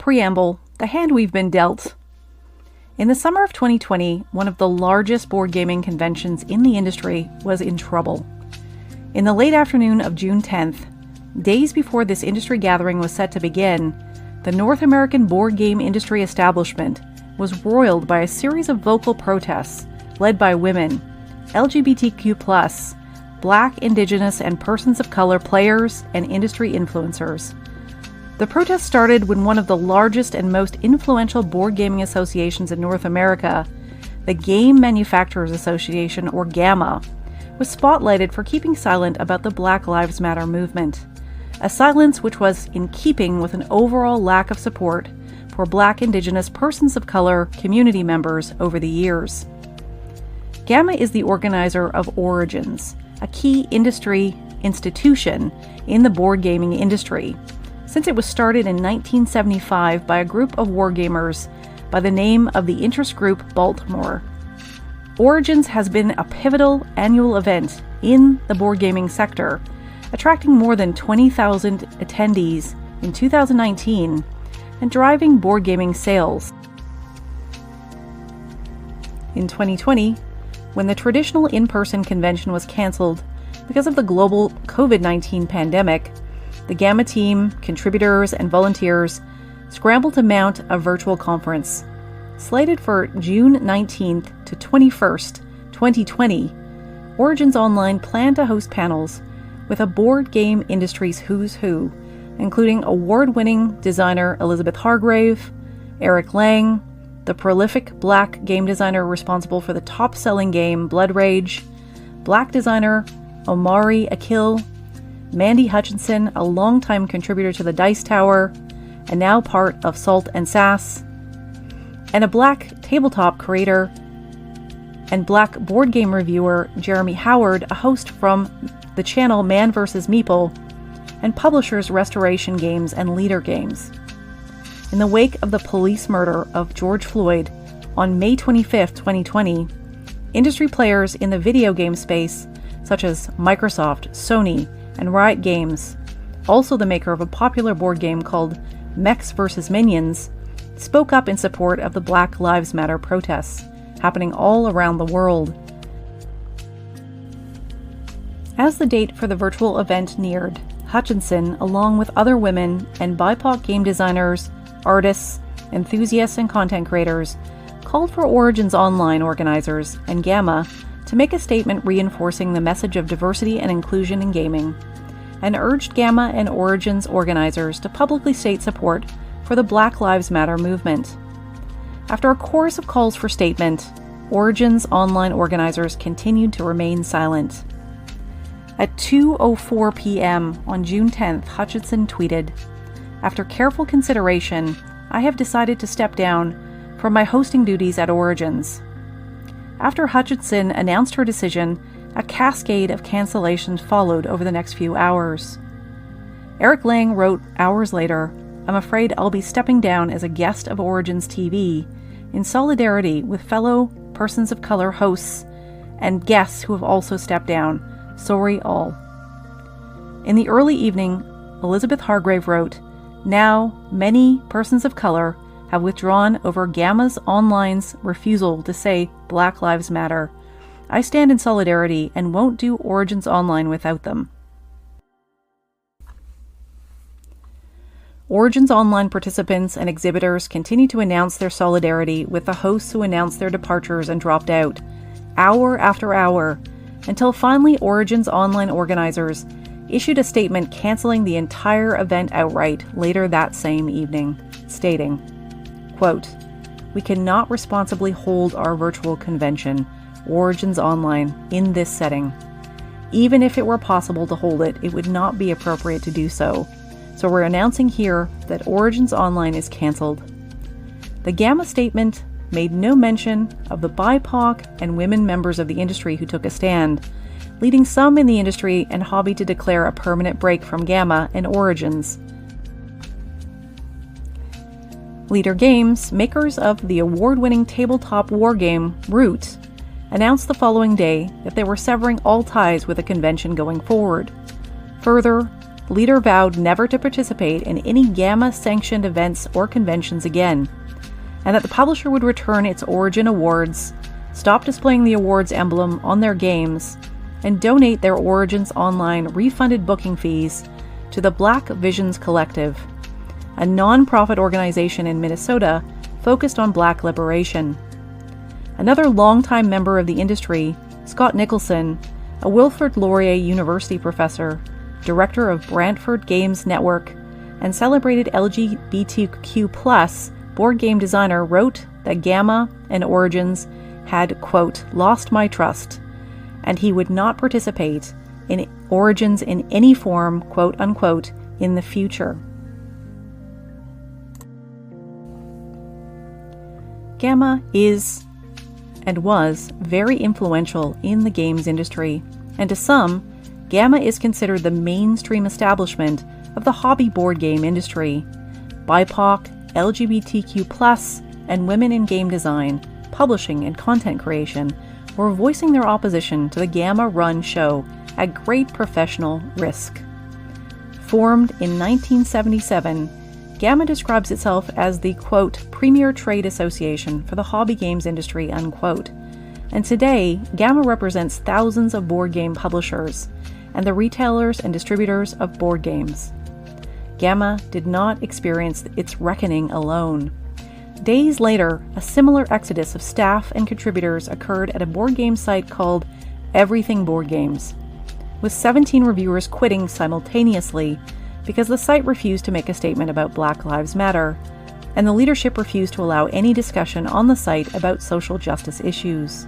preamble, the hand we've been dealt. In the summer of 2020, one of the largest board gaming conventions in the industry was in trouble. In the late afternoon of June 10th, days before this industry gathering was set to begin, the North American board game industry establishment was roiled by a series of vocal protests led by women, LGBTQ+, Black, Indigenous, and persons of color players and industry influencers. The protest started when one of the largest and most influential board gaming associations in North America, the Game Manufacturers Association, or GAMA, was spotlighted for keeping silent about the Black Lives Matter movement, a silence which was in keeping with an overall lack of support for Black, Indigenous, persons of color community members over the years. GAMA is the organizer of Origins, a key industry institution in the board gaming industry, since it was started in 1975 by a group of wargamers by the name of the Interest Group Baltimore. Origins has been a pivotal annual event in the board gaming sector, attracting more than 20,000 attendees in 2019 and driving board gaming sales. In 2020, when the traditional in-person convention was cancelled because of the global COVID-19 pandemic, the GAMA team, contributors, and volunteers scrambled to mount a virtual conference. Slated for June 19th to 21st, 2020, Origins Online planned to host panels with a board game industry's who's who, including award-winning designer Elizabeth Hargrave, Eric Lang, the prolific Black game designer responsible for the top-selling game Blood Rage, Black designer Omari Akil, Mandy Hutchinson, a longtime contributor to the Dice Tower, and now part of Salt and Sass, and a Black tabletop creator and Black board game reviewer Jeremy Howard, a host from the channel Man vs. Meeple, and publishers Restoration Games and Leader Games. In the wake of the police murder of George Floyd on May 25, 2020, industry players in the video game space, such as Microsoft, Sony, and Riot Games, also the maker of a popular board game called Mechs vs. Minions, spoke up in support of the Black Lives Matter protests happening all around the world. As the date for the virtual event neared, Hutchinson, along with other women and BIPOC game designers, artists, enthusiasts, and content creators, called for Origins Online organizers and GAMA to make a statement reinforcing the message of diversity and inclusion in gaming, and urged GAMA and Origins organizers to publicly state support for the Black Lives Matter movement. After a chorus of calls for statement, Origins Online organizers continued to remain silent. At 2:04 p.m. on June 10th, Hutchinson tweeted, "After careful consideration, I have decided to step down from my hosting duties at Origins." After Hutchinson announced her decision, a cascade of cancellations followed over the next few hours. Eric Lang wrote hours later, "I'm afraid I'll be stepping down as a guest of Origins TV in solidarity with fellow persons of color hosts and guests who have also stepped down. Sorry all." In the early evening, Elizabeth Hargrave wrote, "Now, many persons of color have withdrawn over GAMA's Online's refusal to say Black Lives Matter. I stand in solidarity and won't do Origins Online without them." Origins Online participants and exhibitors continue to announce their solidarity with the hosts who announced their departures and dropped out, hour after hour, until finally Origins Online organizers issued a statement canceling the entire event outright later that same evening, stating, quote, "We cannot responsibly hold our virtual convention, Origins Online, in this setting. Even if it were possible to hold it, it would not be appropriate to do so. So we're announcing here that Origins Online is cancelled." The GAMA statement made no mention of the BIPOC and women members of the industry who took a stand, leading some in the industry and hobby to declare a permanent break from GAMA and Origins. Leader Games, makers of the award-winning tabletop wargame Root, announced the following day that they were severing all ties with the convention going forward. Further, the leader vowed never to participate in any Gamma-sanctioned events or conventions again, and that the publisher would return its Origin awards, stop displaying the awards emblem on their games, and donate their Origins Online refunded booking fees to the Black Visions Collective, a non-profit organization in Minnesota focused on Black liberation. Another longtime member of the industry, Scott Nicholson, a Wilfrid Laurier University professor, director of Brantford Games Network, and celebrated LGBTQ+ board game designer, wrote that Gamma and Origins had, quote, lost my trust, and he would not participate in Origins in any form, quote unquote, in the future. Gamma is and was very influential in the games industry, and to some, Gamma is considered the mainstream establishment of the hobby board game industry. BIPOC, LGBTQ+, and women in game design, publishing, and content creation were voicing their opposition to the Gamma-run show at great professional risk. Formed in 1977, Gamma describes itself as the, quote, premier trade association for the hobby games industry, unquote. And today, Gamma represents thousands of board game publishers and the retailers and distributors of board games. Gamma did not experience its reckoning alone. Days later, a similar exodus of staff and contributors occurred at a board game site called Everything Board Games, with 17 reviewers quitting simultaneously because the site refused to make a statement about Black Lives Matter, and the leadership refused to allow any discussion on the site about social justice issues.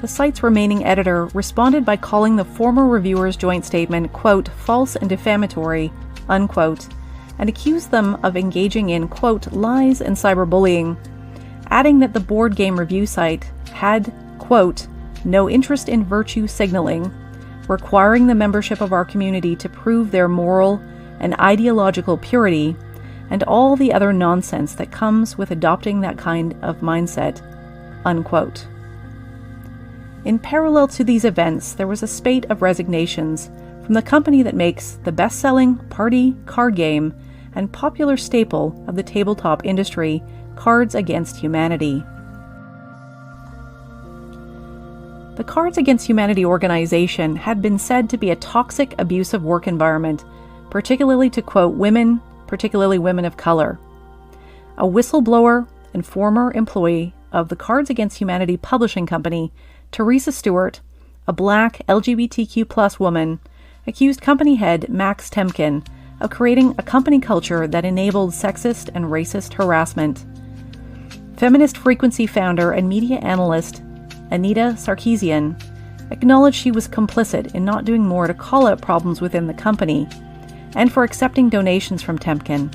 The site's remaining editor responded by calling the former reviewers' joint statement, quote, false and defamatory, unquote, and accused them of engaging in, quote, lies and cyberbullying, adding that the board game review site had, quote, no interest in virtue signaling, requiring the membership of our community to prove their moral and ideological purity, and all the other nonsense that comes with adopting that kind of mindset, unquote. In parallel to these events, there was a spate of resignations from the company that makes the best-selling party card game and popular staple of the tabletop industry, Cards Against Humanity. The Cards Against Humanity organization had been said to be a toxic, abusive work environment, particularly to quote women, particularly women of color. A whistleblower and former employee of the Cards Against Humanity publishing company, Teresa Stewart, a Black LGBTQ+ woman, accused company head Max Temkin of creating a company culture that enabled sexist and racist harassment. Feminist Frequency founder and media analyst Anita Sarkeesian acknowledged she was complicit in not doing more to call out problems within the company, and for accepting donations from Temkin,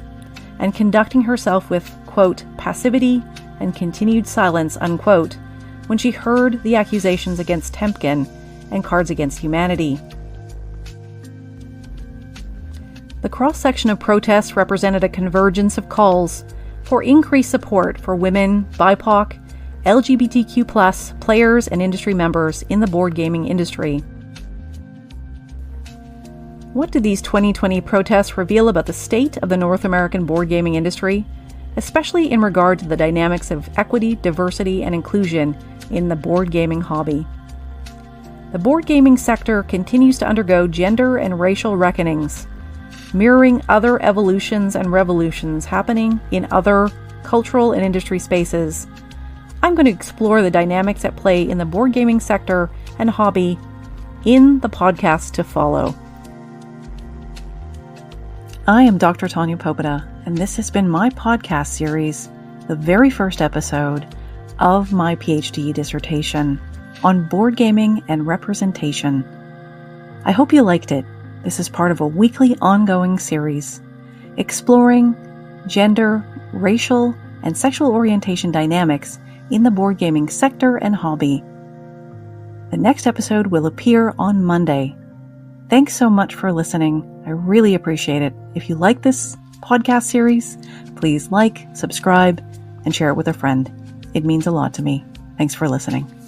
and conducting herself with, quote, passivity and continued silence, unquote, when she heard the accusations against Temkin and Cards Against Humanity. The cross-section of protests represented a convergence of calls for increased support for women, BIPOC, LGBTQ+ players and industry members in the board gaming industry. What do these 2020 protests reveal about the state of the North American board gaming industry, especially in regard to the dynamics of equity, diversity, and inclusion in the board gaming hobby? The board gaming sector continues to undergo gender and racial reckonings, mirroring other evolutions and revolutions happening in other cultural and industry spaces. I'm going to explore the dynamics at play in the board gaming sector and hobby in the podcast to follow. I am Dr. Tanya Popeda, and this has been my podcast series, the very first episode of my PhD dissertation on board gaming and representation. I hope you liked it. This is part of a weekly ongoing series exploring gender, racial, and sexual orientation dynamics in the board gaming sector and hobby. The next episode will appear on Monday. Thanks so much for listening. I really appreciate it. If you like this podcast series, please like, subscribe, and share it with a friend. It means a lot to me. Thanks for listening.